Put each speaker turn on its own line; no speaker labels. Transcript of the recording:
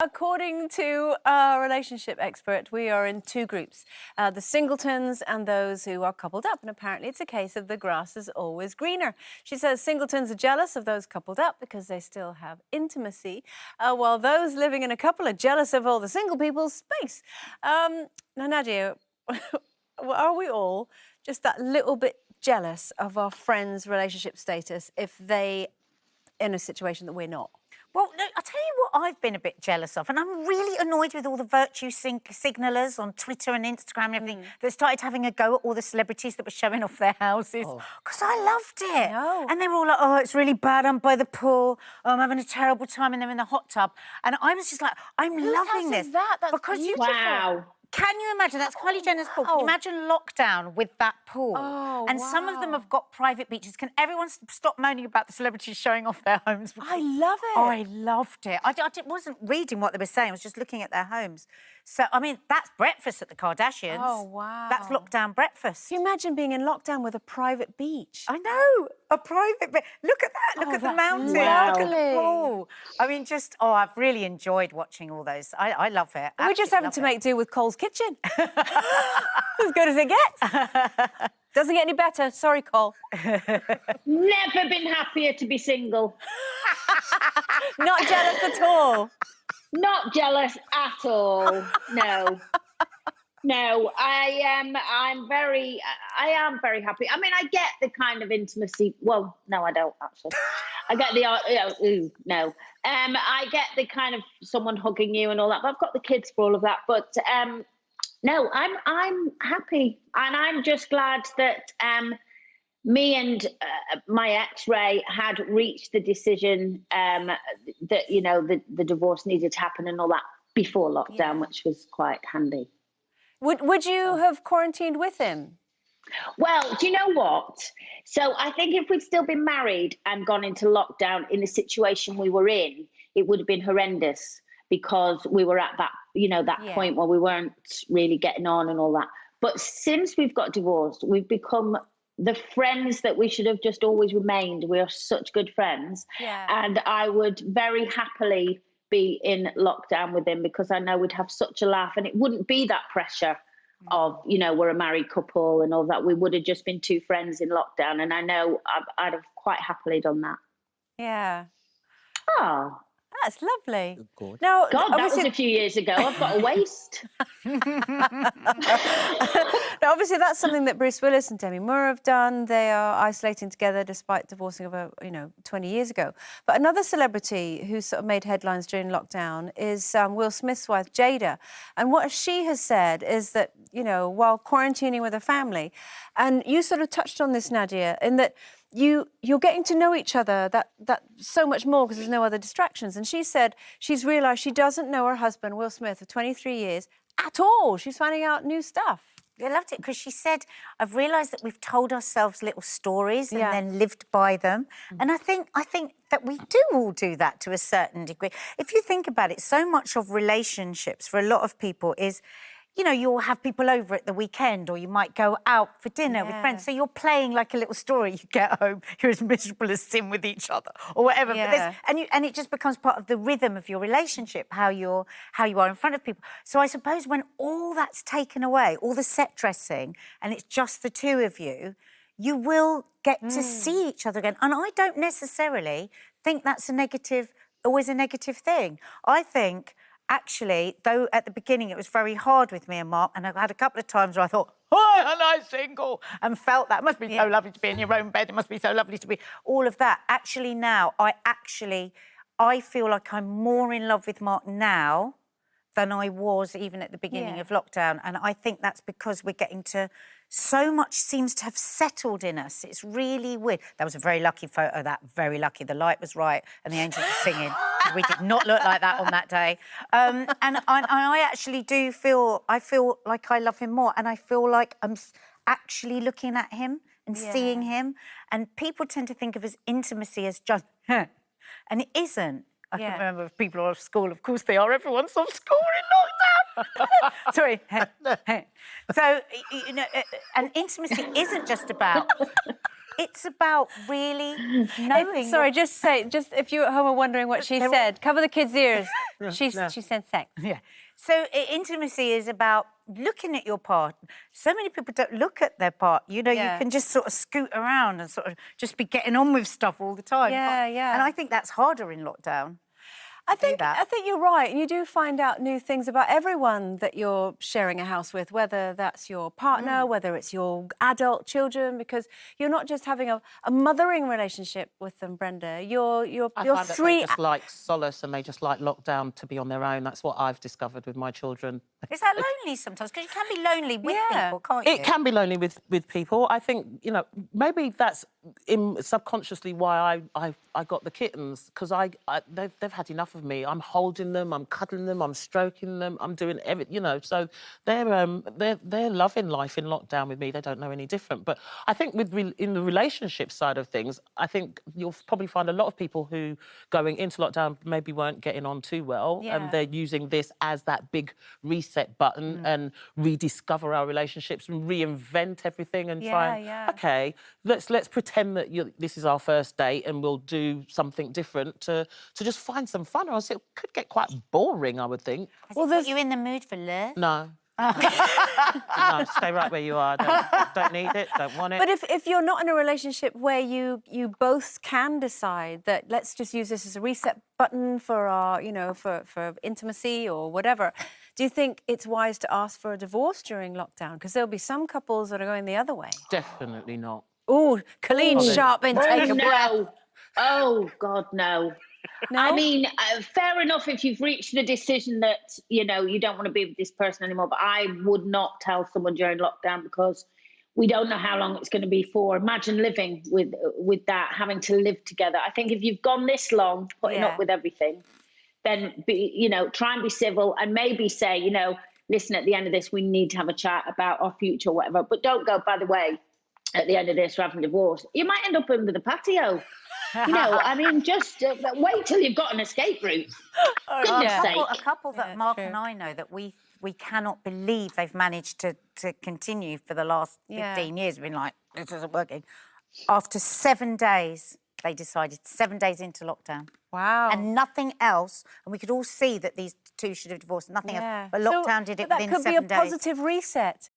according to our relationship expert, we are in two groups, the singletons and those who are coupled up. And apparently it's a case of the grass is always greener. She says singletons are jealous of those coupled up because they still have intimacy, while those living in a couple are jealous of all the single people's space. Now, Nadia, are we all just that little bit jealous of our friends' relationship status if they in a situation that we're not?
Well, look, I'll tell you what I've been a bit jealous of, and I'm really annoyed with all the virtue signalers on Twitter and Instagram and everything that started having a go at all the celebrities that were showing off their houses, because I loved it.
No.
And they were all like, oh, it's really bad, I'm by the pool, oh, I'm having a terrible time, and they're in the hot tub. And I was just like, I'm loving this.
Is that? That's
because
beautiful.
Wow.
Can you imagine? That's Kylie Jenner's pool. Can you imagine lockdown with that pool?
Oh,
and some of them have got private beaches. Can everyone stop moaning about the celebrities showing off their homes?
I love it.
I loved it. I wasn't reading what they were saying. I was just looking at their homes. So, I mean, that's breakfast at the Kardashians.
Oh, wow.
That's lockdown breakfast.
Can you imagine being in lockdown with a private beach?
I know, a private beach. Look at that. Look at the mountains.
Wow.
Look at the pool. I mean, just, I've really enjoyed watching all those. I love it.
We're just having to make do with Cole's kitchen. As good as it gets. Doesn't get any better. Sorry, Cole.
Never been happier to be single.
Not jealous at all.
Not jealous at all. No. No, I am very happy. I mean, I get the kind of intimacy. Well, no, I don't actually. I get the no. I get the kind of someone hugging you and all that. But I've got the kids for all of that. But no, I'm happy, and I'm just glad that me and my ex Ray had reached the decision that the divorce needed to happen and all that before lockdown, which was quite handy.
Would you have quarantined with him?
Well, do you know what? So I think if we'd still been married and gone into lockdown in the situation we were in, it would have been horrendous, because we were at that, that point where we weren't really getting on and all that. But since we've got divorced, we've become the friends that we should have just always remained. We are such good friends.
Yeah.
And I would very happily be in lockdown with him, because I know we'd have such a laugh, and it wouldn't be that pressure of, we're a married couple and all that. We would have just been two friends in lockdown, and I know I'd have quite happily done that.
Yeah.
Oh,
that's lovely.
Good.
Now,
God, that was a few years ago. I've got a waist.
Now, obviously, that's something that Bruce Willis and Demi Moore have done. They are isolating together despite divorcing over, 20 years ago. But another celebrity who sort of made headlines during lockdown is Will Smith's wife, Jada. And what she has said is that, while quarantining with her family, and you sort of touched on this, Nadia, in that you're getting to know each other that so much more because there's no other distractions. And she said she's realised she doesn't know her husband, Will Smith, of 23 years at all. She's finding out new stuff.
I loved it because she said, I've realised that we've told ourselves little stories and then lived by them. And I think that we do all do that to a certain degree. If you think about it, so much of relationships for a lot of people is, you'll have people over at the weekend, or you might go out for dinner with friends. So you're playing like a little story. You get home, you're as miserable as sin with each other, or whatever.
Yeah.
But and it just becomes part of the rhythm of your relationship, how you are in front of people. So I suppose when all that's taken away, all the set dressing, and it's just the two of you, you will get to see each other again. And I don't necessarily think that's always a negative thing. I think, actually, though at the beginning it was very hard with me and Mark, and I had a couple of times where I thought, oh, and I'm single, and felt that. It must be so lovely to be in your own bed. It must be so lovely to be... All of that. Actually, now, I feel like I'm more in love with Mark now than I was even at the beginning of lockdown. And I think that's because we're getting to... So much seems to have settled in us. It's really weird. That was a very lucky photo, very lucky. The light was right and the angels were singing. We did not look like that on that day. And I actually do feel like I love him more, and I feel like I'm actually looking at him and seeing him. And people tend to think of his intimacy as just, and it isn't. I can remember if people are off school, of course they are. Everyone's off school in lockdown. Sorry. So, and intimacy isn't just about... It's about really knowing...
Sorry, just if you at home are wondering what she said, cover the kids' ears. She said sex.
Yeah. So intimacy is about looking at your partner. So many people don't look at their part. You know, you can just sort of scoot around and sort of just be getting on with stuff all the time.
Yeah, yeah.
And I think that's harder in lockdown.
I think you're right, and you do find out new things about everyone that you're sharing a house with, whether that's your partner, whether it's your adult children, because you're not just having a mothering relationship with them, Brenda. You're
I find that
three.
they just like solace and they just like lockdown to be on their own. That's what I've discovered with my children.
Is that lonely sometimes? Because you can be lonely with people, can't you?
It can be lonely with people. I think, you know, maybe that's subconsciously why I got the kittens, because they've had enough of me. I'm holding them, I'm cuddling them, I'm stroking them, I'm doing everything, you know. So they're loving life in lockdown with me. They don't know any different. But I think in the relationship side of things, I think you'll probably find a lot of people who going into lockdown maybe weren't getting on too well, and they're using this as that big reset button and rediscover our relationships and reinvent everything and try and okay, let's pretend that this is our first date and we'll do something different to just find some fun, or else it could get quite boring, I would think.
Has it put you in the mood for love?
No. No, stay right where you are. Don't need it, don't want it.
But if you're not in a relationship where you both can decide that let's just use this as a reset button for our, you know, for intimacy or whatever, do you think it's wise to ask for a divorce during lockdown? Because there'll be some couples that are going the other way.
Definitely not.
Oh, Coleen, sharp intake of breath.
Oh, God, no.
No?
I mean, fair enough if you've reached the decision that, you know, you don't want to be with this person anymore, but I would not tell someone during lockdown because we don't know how long it's going to be for. Imagine living with that, having to live together. I think if you've gone this long, putting up with everything, then, try and be civil and maybe say, you know, listen, at the end of this, we need to have a chat about our future or whatever. But don't go, by the way, at the end of this, we're having a divorce. You might end up under the patio. You know, I mean, just wait till you've got an escape route. Goodness sake.
A couple that Mark and I know that we cannot believe they've managed to continue for the last 15 years. We've been like, this isn't working. After 7 days, they decided, 7 days into lockdown.
Wow.
And nothing else. And we could all see that these two should have divorced, nothing else. But lockdown did it within 7 days.
That could be a positive reset.